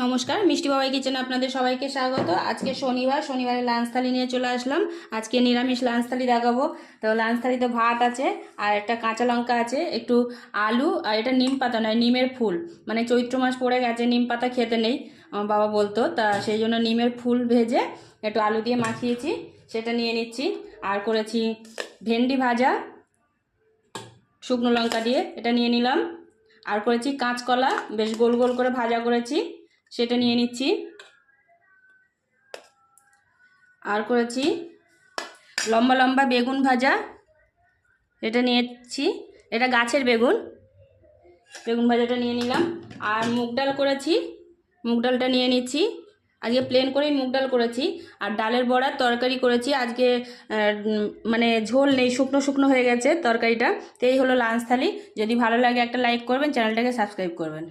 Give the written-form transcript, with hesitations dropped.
নমস্কার, মিষ্টি বাবাই কিচেনে আপনাদের সবাইকে স্বাগত। আজকে শনিবারে লাঞ্চ থালি নিয়ে চলে আসলাম। আজকে নিরামিষ লাঞ্চ থালি দেখাবো। তো লাঞ্চ থালিতে ভাত আছে, আর একটা কাঁচা লঙ্কা আছে, একটু আলু, আর এটা নিম পাতা নয়, নিমের ফুল। মানে চৈত্র মাস পড়ে গেছে, নিম পাতা খেতে নেই, আমার বাবা বলতো, তা সেই জন্য নিমের ফুল ভেজে একটু আলু দিয়ে মাখিয়েছি, সেটা নিয়ে নিচ্ছি। আর করেছি ভেন্ডি ভাজা শুকনো লঙ্কা দিয়ে, এটা নিয়ে নিলাম। আর করেছি কাঁচকলা, বেশ গোল গোল করে ভাজা করেছি, সেটা নিয়ে নিচ্ছি। আর করেছি লম্বা লম্বা বেগুন ভাজা, এটা নিয়েছি, এটা গাছের বেগুন, বেগুন ভাজাটা নিয়ে নিলাম। আর মুগ ডাল করেছি, মুগ ডালটা নিয়ে নিচ্ছি। আজকে প্লেন করেই মুগ ডাল করেছি। আর ডালের বড়ার তরকারি করেছি আজকে, মানে ঝোল নেই, শুকনো শুকনো হয়ে গেছে তরকারিটা। তো এই হলো লাঞ্চ থালি। যদি ভালো লাগে একটা লাইক করবেন, চ্যানেলটাকে সাবস্ক্রাইব করবেন।